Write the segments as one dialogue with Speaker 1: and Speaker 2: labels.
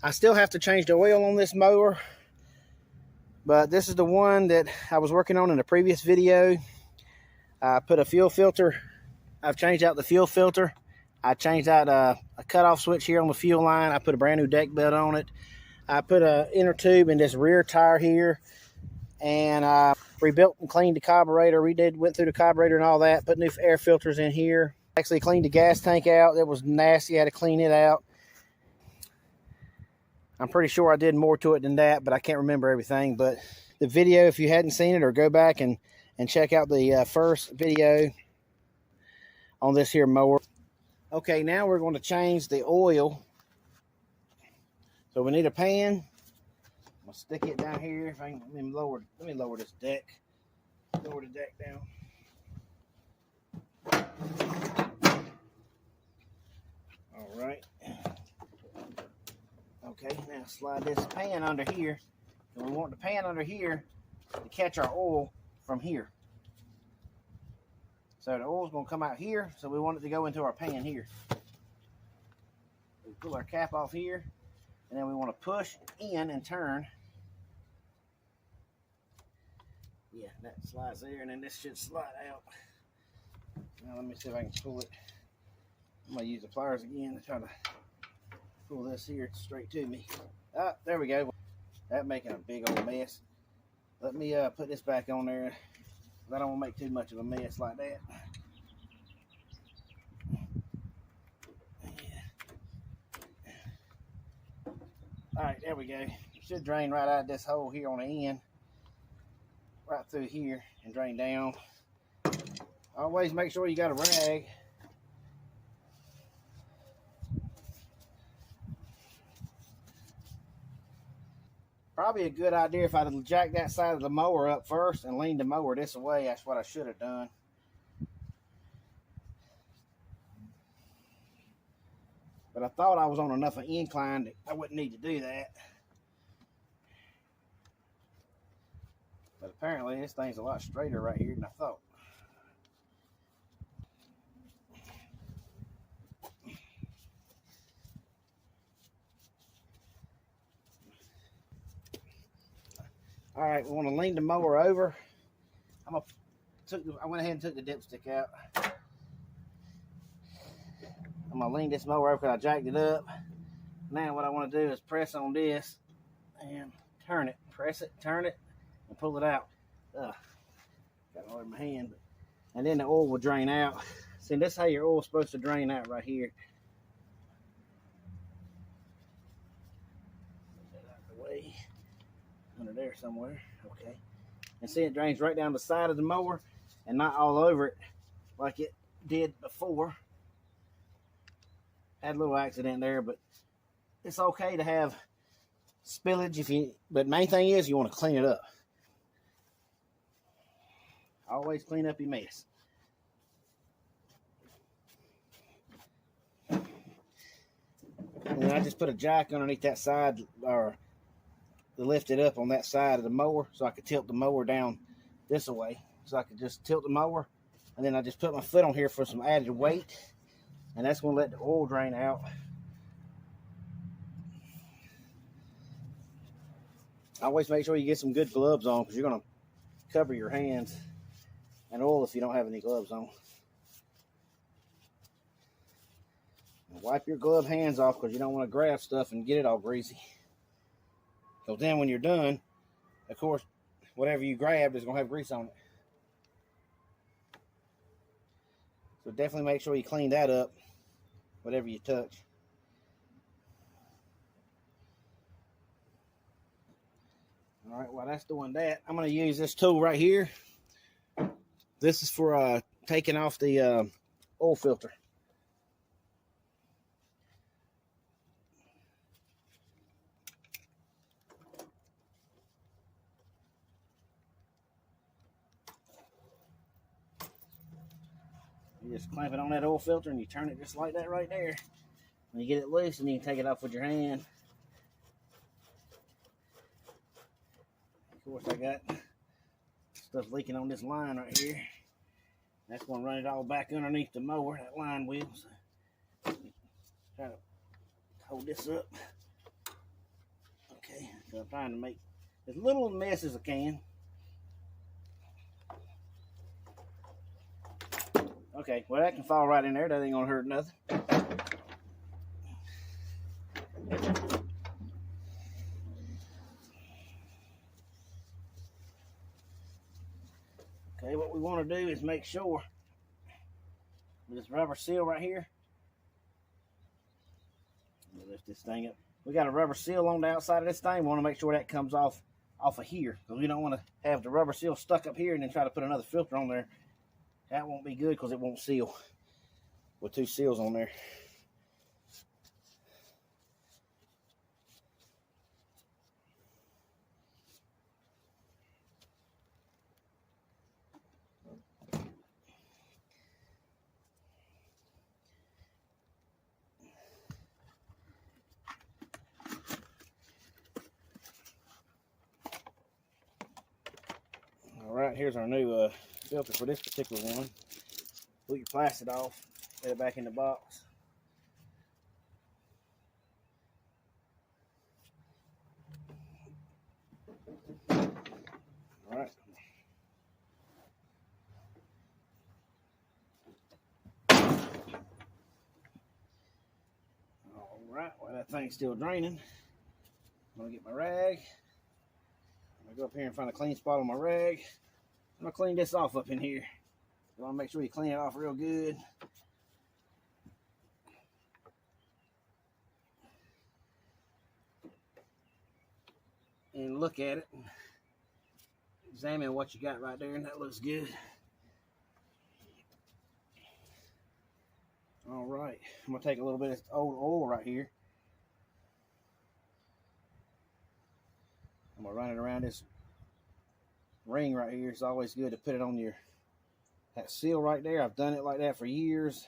Speaker 1: I still have to change the oil on this mower, but this is the one that I was working on in the previous video. I put a fuel filter. I've changed out the fuel filter. I changed out a cutoff switch here on the fuel line. I put a brand new deck belt on it. I put an inner tube in this rear tire here, and I rebuilt and cleaned the carburetor. Went through the carburetor and all that. Put new air filters in here. Actually cleaned the gas tank out. It was nasty. I had to clean it out. I'm pretty sure I did more to it than that, but I can't remember everything. But the video, if you hadn't seen it, or go back and check out the first video on this here mower. Okay, now we're going to change the oil. So we need a pan. I'm going to stick it down here. If I can, let me lower this deck. Lower the deck down. All right. Okay, now slide this pan under here. And we want the pan under here to catch our oil from here. So the oil's going to come out here, so we want it to go into our pan here. We pull our cap off here, and then we want to push in and turn. Yeah, that slides there, and then this should slide out. Now let me see if I can pull it. I'm going to use the pliers again to try to pull this here straight to me. Ah, there we go. That's making a big old mess. Let me put this back on there. I don't want to make too much of a mess like that. All right, there we go. It should drain right out of this hole here on the end. Right through here and drain down. Always make sure you got a rag. Probably a good idea if I'd jacked that side of the mower up first and leaned the mower this way. That's what I should have done. But I thought I was on enough of an incline that I wouldn't need to do that. But apparently this thing's a lot straighter right here than I thought. All right, we want to lean the mower over. I went ahead and took the dipstick out. I'm gonna lean this mower over because I jacked it up. Now what I want to do is press on this and turn it. Press it, turn it, and pull it out. Got it all in my hand. And then the oil will drain out. See, this is how your oil's supposed to drain out right here. Put that out of the way. Under there somewhere. Okay. And see, it drains right down the side of the mower and not all over it like it did before. Had a little accident there, but it's okay to have spillage but main thing is you want to clean it up. Always clean up your mess. And then I just put a jack underneath that side, or to lift it up on that side of the mower, so I could tilt the mower down this way. So I could just tilt the mower, and then I just put my foot on here for some added weight, and that's going to let the oil drain out. Always make sure you get some good gloves on, because you're going to cover your hands and oil if you don't have any gloves on. And wipe your gloved hands off, because you don't want to grab stuff and get it all greasy. So then when you're done, of course, whatever you grabbed is going to have grease on it. So definitely make sure you clean that up, whatever you touch. All right, while that's doing that, I'm going to use this tool right here. This is for taking off the oil filter. You just clamp it on that oil filter and you turn it just like that right there. When you get it loose, and you can take it off with your hand. Of course, I got stuff leaking on this line right here. That's going to run it all back underneath the mower, that line wheel. So try to hold this up. So I'm trying to make as little mess as I can. Okay, well that can fall right in there. That ain't gonna hurt nothing. Okay, what we want to do is make sure with this rubber seal right here. Let me lift this thing up. We got a rubber seal on the outside of this thing. We want to make sure that comes off of here, because we don't want to have the rubber seal stuck up here and then try to put another filter on there. That won't be good because it won't seal with two seals on there. All right, here's our new filter for this particular one. Put your plastic off, put it back in the box. All right. All right, while that thing's still draining, I'm gonna get my rag. I'm gonna go up here and find a clean spot on my rag. I'm gonna clean this off up in here. You wanna make sure you clean it off real good. And look at it. Examine what you got right there, and that looks good. All right, I'm gonna take a little bit of old oil right here. I'm gonna run it around this ring right here. It's always good to put it on that seal right there. I've done it like that for years,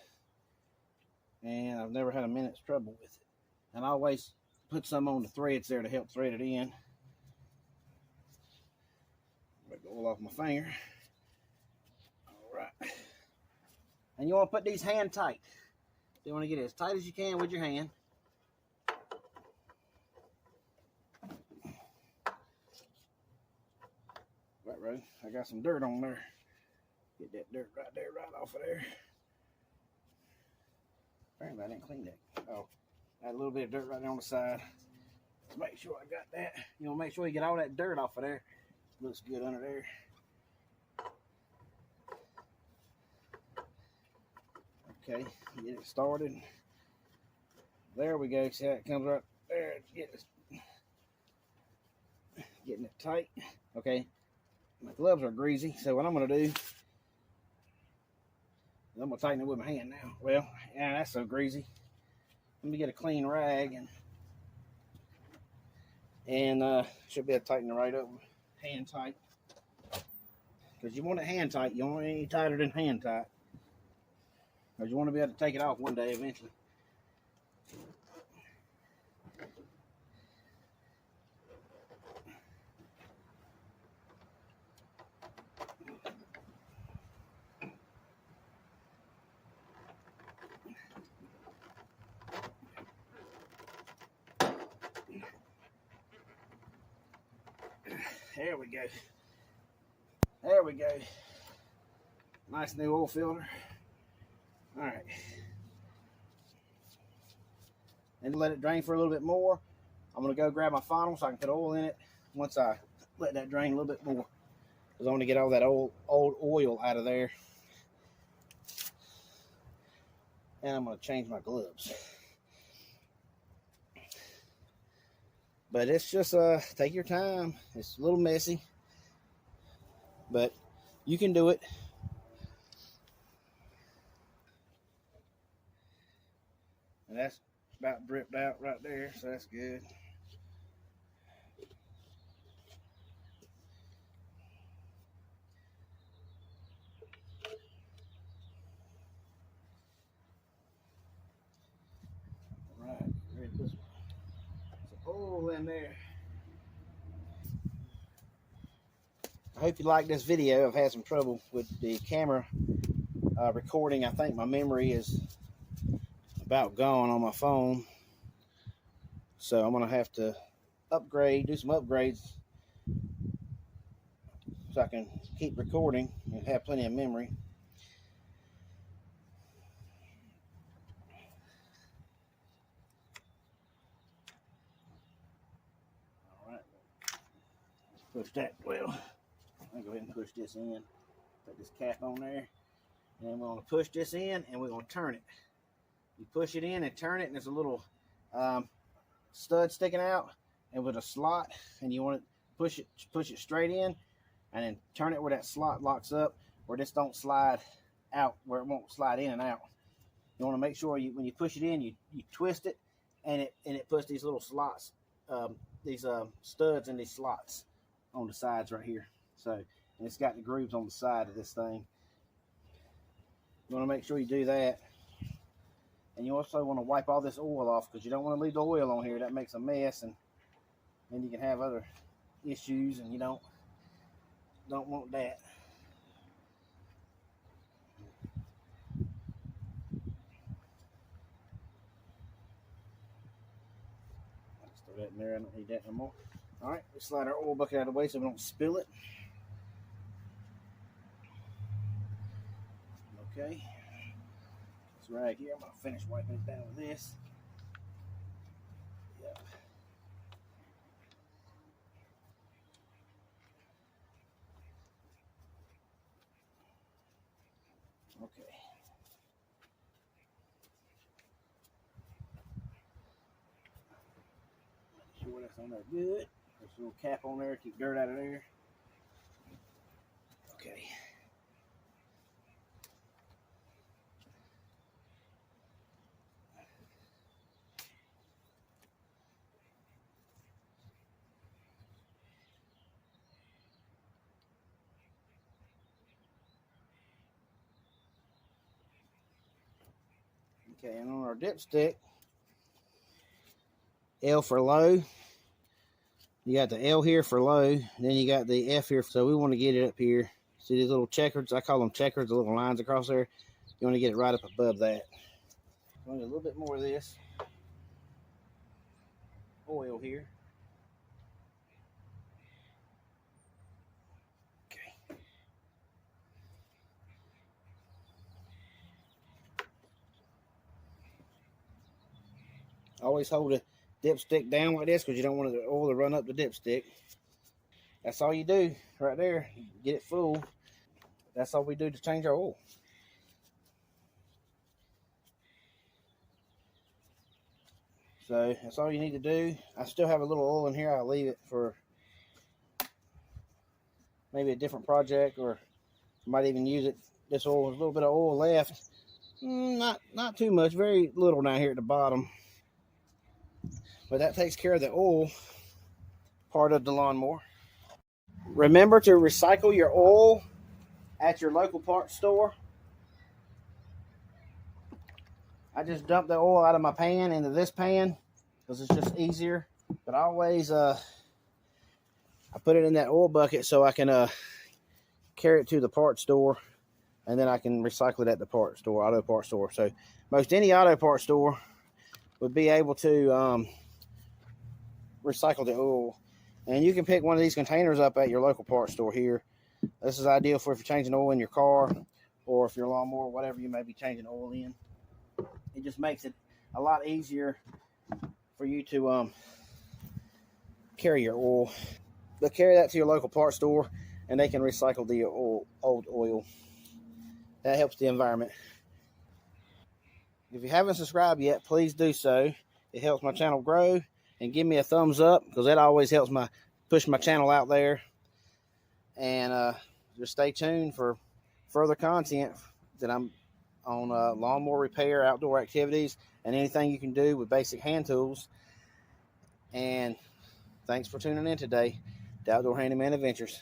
Speaker 1: and I've never had a minute's trouble with it. And I always put some on the threads there to help thread it in. Break the oil off my finger. All right, and you want to put these hand tight. You want to get it as tight as you can with your hand. Right, I got some dirt on there. Get that dirt right there, right off of there. Apparently I didn't clean that. Oh, got a little bit of dirt right there on the side. Let's make sure I got that. You know, make sure you get all that dirt off of there. Looks good under there. Okay, get it started. There we go. See how it comes right there. Getting it tight. Okay. My gloves are greasy, so what I'm going to do is I'm going to tighten it with my hand now. Well, yeah, that's so greasy. Let me get a clean rag and should be able to tighten it right up. Hand tight. Because you want it hand tight. You don't want it any tighter than hand tight. Because you want to be able to take it off one day eventually. There we go. There we go. Nice new oil filter. All right. And let it drain for a little bit more. I'm going to go grab my funnel so I can put oil in it once I let that drain a little bit more. Because I want to get all that old oil out of there. And I'm going to change my gloves. But it's just, take your time. It's a little messy, but you can do it. And that's about dripped out right there, so that's good. All right, ready to put some oil in there. I hope you like this video. I've had some trouble with the camera recording. I think my memory is about gone on my phone, so I'm gonna have to do some upgrades so I can keep recording and have plenty of memory. All right, let's push that. Well, I'll go ahead and push this in. Put this cap on there, and then we're going to push this in, and we're going to turn it. You push it in and turn it, and there's a little stud sticking out, and with a slot, and you want to push it straight in, and then turn it where that slot locks up, where this don't slide out, where it won't slide in and out. You want to make sure when you push it in, you twist it, and it puts these little slots, these studs in these slots on the sides right here. So, and it's got the grooves on the side of this thing. You want to make sure you do that. And you also want to wipe all this oil off, because you don't want to leave the oil on here. That makes a mess, and then you can have other issues, and you don't want that. Let's throw that in there. I don't need that no more. All right, let's slide our oil bucket out of the way so we don't spill it. Okay. Rag here. I'm going to finish wiping it down with this. Yep. Okay. Make sure that's on there good. There's a little cap on there to keep dirt out of there. Okay. Okay, and on our dipstick, L for low. You got the L here for low, and then you got the F here. So we want to get it up here. See these little checkers? I call them checkers, the little lines across there. You want to get it right up above that. So I need a little bit more of this oil here. Okay. Always hold the dipstick down like this, because you don't want the oil to run up the dipstick. That's all you do right there. Get it full. That's all we do to change our oil. So that's all you need to do. I still have a little oil in here. I'll leave it for maybe a different project, or might even use it. This oil, a little bit of oil left. Not too much, very little down here at the bottom. But that takes care of the oil part of the lawnmower. Remember to recycle your oil at your local parts store. I just dump the oil out of my pan into this pan because it's just easier. But I always I put it in that oil bucket so I can carry it to the parts store, and then I can recycle it at the parts store, auto parts store. So most any auto parts store would be able to recycle the oil. And you can pick one of these containers up at your local parts store here. This is ideal for if you're changing oil in your car, or if your lawnmower, whatever you may be changing oil in. It just makes it a lot easier for you to carry your oil. But carry that to your local parts store, and they can recycle the old oil. That helps the environment. If you haven't subscribed yet, please do so. It helps my channel grow, and give me a thumbs up, because that always helps push my channel out there. And just stay tuned for further content that I'm on lawnmower repair, outdoor activities, and anything you can do with basic hand tools. And thanks for tuning in today to Outdoor Handyman Adventures.